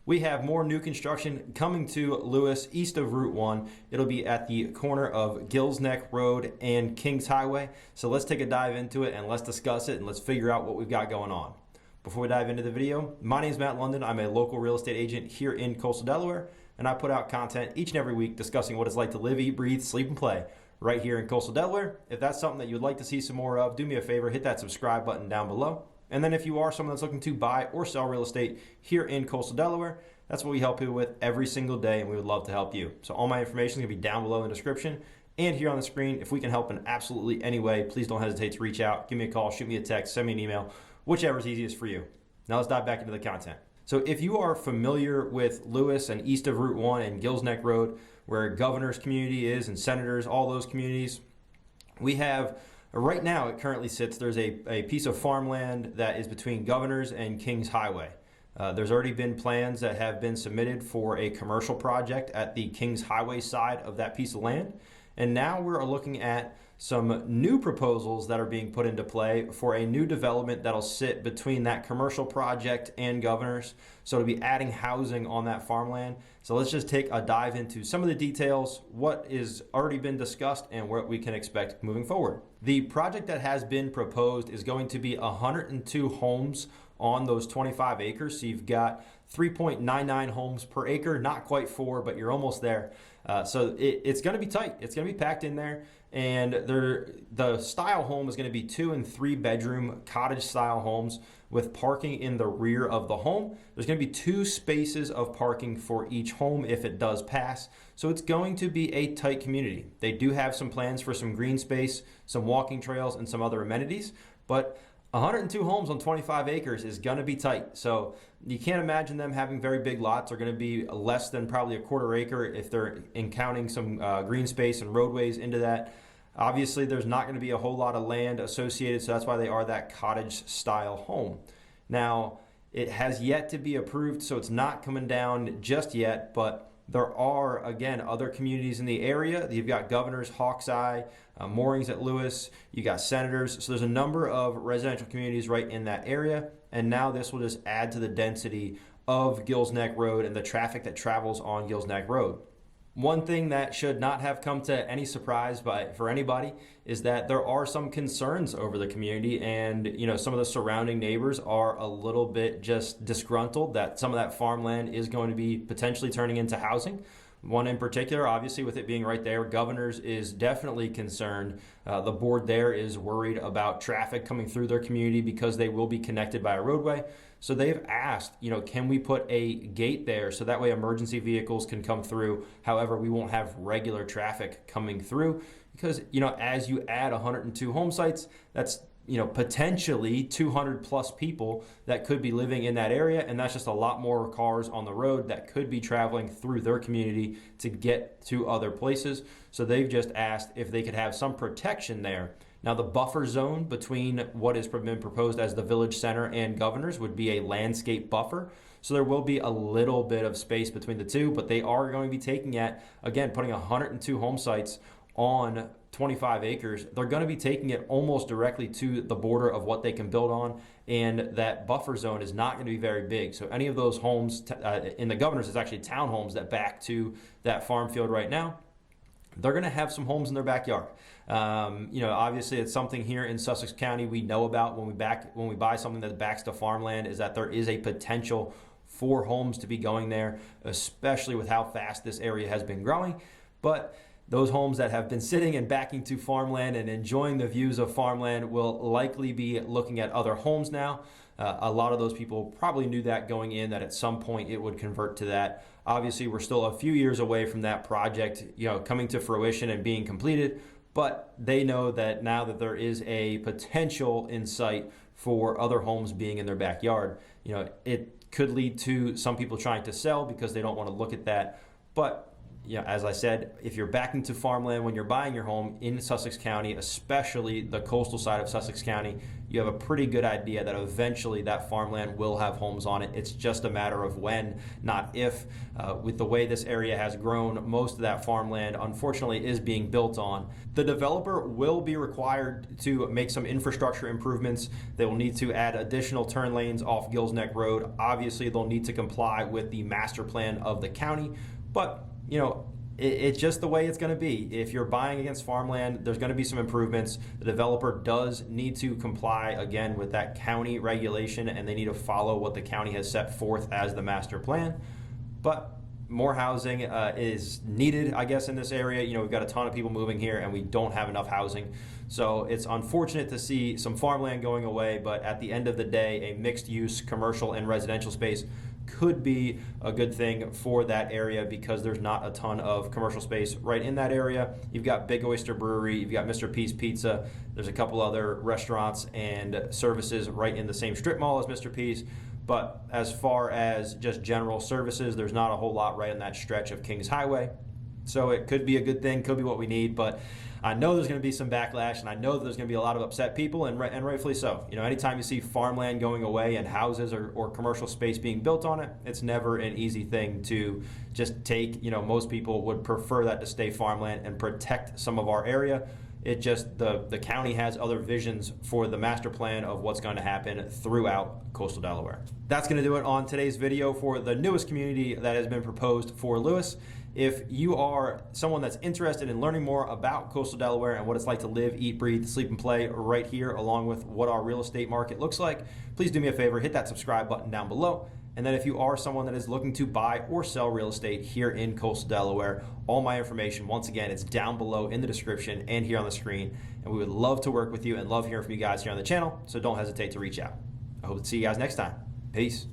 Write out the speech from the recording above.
We have more new construction coming to Lewes east of Route 1. It'll be at the corner of Gills Neck Road and Kings Highway. So let's take a dive into it and let's discuss it and let's figure out what we've got going on. Before we dive into the video, my name is Matt Lunden. I'm a local real estate agent here in Coastal Delaware, and I put out content each and every week discussing what it's like to live, eat, breathe, sleep, and play right here in Coastal Delaware. If that's something that you'd like to see some more of, do me a favor, hit that subscribe button down below. And then if you are someone that's looking to buy or sell real estate here in Coastal Delaware, that's what we help you with every single day, and we would love to help you. So all my information is going to be down below in the description and here on the screen. If we can help in absolutely any way, please don't hesitate to reach out. Give me a call, shoot me a text, send me an email, whichever is easiest for you. Now let's dive back into the content. So if you are familiar with Lewes and east of Route 1 and Gills Neck Road, where Governor's community is and Senators, all those communities, we have, right now it currently sits, there's a piece of farmland that is between Governor's and Kings Highway. There's already been plans that have been submitted for a commercial project at the Kings Highway side of that piece of land. And now we're looking at some new proposals that are being put into play for a new development that'll sit between that commercial project and Governor's. So it'll be adding housing on that farmland. So let's just take a dive into some of the details, what is already been discussed and what we can expect moving forward. The project that has been proposed is going to be 102 homes on those 25 acres. So you've got 3.99 homes per acre, not quite 4, but you're almost there. So it's going to be tight. It's going to be packed in there. And the style home is going to be 2 and 3 bedroom cottage style homes with parking in the rear of the home. There's going to be 2 spaces of parking for each home if it does pass. So it's going to be a tight community. They do have some plans for some green space, some walking trails, and some other amenities, but 102 homes on 25 acres is going to be tight. So you can't imagine them having very big lots. They're going to be less than probably a quarter acre if they're counting some green space and roadways into that. Obviously, there's not going to be a whole lot of land associated, so that's why they are that cottage style home. Now, it has yet to be approved, so it's not coming down just yet, but there are, again, other communities in the area. You've got Governor's, Hawkeseye, Moorings at Lewes, you got Senators. So there's a number of residential communities right in that area. And now this will just add to the density of Gills Neck Road and the traffic that travels on Gills Neck Road. One thing that should not have come to any surprise for anybody is that there are some concerns over the community, and some of the surrounding neighbors are a little bit just disgruntled that some of that farmland is going to be potentially turning into housing. One in particular, obviously, with it being right there, Governor's is definitely concerned. The board there is worried about traffic coming through their community because they will be connected by a roadway. So they've asked, can we put a gate there so that way emergency vehicles can come through? However, we won't have regular traffic coming through because, as you add 102 home sites, that's potentially 200 plus people that could be living in that area. And that's just a lot more cars on the road that could be traveling through their community to get to other places. So they've just asked if they could have some protection there. Now, the buffer zone between what has been proposed as the village center and Governor's would be a landscape buffer. So there will be a little bit of space between the two, but they are going to be taking putting 102 home sites on 25 acres. They're going to be taking it almost directly to the border of what they can build on, and that buffer zone is not going to be very big. So any of those homes in the Governor's is actually townhomes that back to that farm field right now. They're going to have some homes in their backyard. Obviously it's something here in Sussex County we know about when we buy something that backs to farmland, is that there is a potential for homes to be going there, especially with how fast this area has been growing. But those homes that have been sitting and backing to farmland and enjoying the views of farmland will likely be looking at other homes now. A lot of those people probably knew that going in, that at some point it would convert to that. Obviously, we're still a few years away from that project, coming to fruition and being completed, but they know that now that there is a potential in sight for other homes being in their backyard, it could lead to some people trying to sell because they don't want to look at that. But as I said, if you're back into farmland when you're buying your home in Sussex County, especially the coastal side of Sussex County, you have a pretty good idea that eventually that farmland will have homes on it. It's just a matter of when, not if. With the way this area has grown, most of that farmland, unfortunately, is being built on. The developer will be required to make some infrastructure improvements. They will need to add additional turn lanes off Gills Neck Road. Obviously, they'll need to comply with the master plan of the county, but it's just the way it's going to be. If you're buying against farmland, there's going to be some improvements. The developer does need to comply again with that county regulation, and they need to follow what the county has set forth as the master plan. But more housing is needed, I guess, in this area. We've got a ton of people moving here, and we don't have enough housing. So it's unfortunate to see some farmland going away, but at the end of the day, a mixed-use commercial and residential space could be a good thing for that area because there's not a ton of commercial space right in that area. You've got Big Oyster Brewery, you've got Mr. P's Pizza, there's a couple other restaurants and services right in the same strip mall as Mr. P's. But as far as just general services, there's not a whole lot right in that stretch of Kings Highway. So it could be a good thing, could be what we need, but I know there's going to be some backlash, and I know that there's going to be a lot of upset people, and rightfully so. Anytime you see farmland going away and houses or commercial space being built on it, it's never an easy thing to just take. Most people would prefer that to stay farmland and protect some of our area. It just, the county has other visions for the master plan of what's going to happen throughout coastal Delaware. That's going to do it on today's video for the newest community that has been proposed for Lewes. If you are someone that's interested in learning more about coastal Delaware and what it's like to live, eat, breathe, sleep, and play right here, along with what our real estate market looks like, please do me a favor, hit that subscribe button down below. And then if you are someone that is looking to buy or sell real estate here in coastal Delaware, all my information, once again, it's down below in the description and here on the screen. And we would love to work with you and love hearing from you guys here on the channel, so don't hesitate to reach out. I hope to see you guys next time. Peace.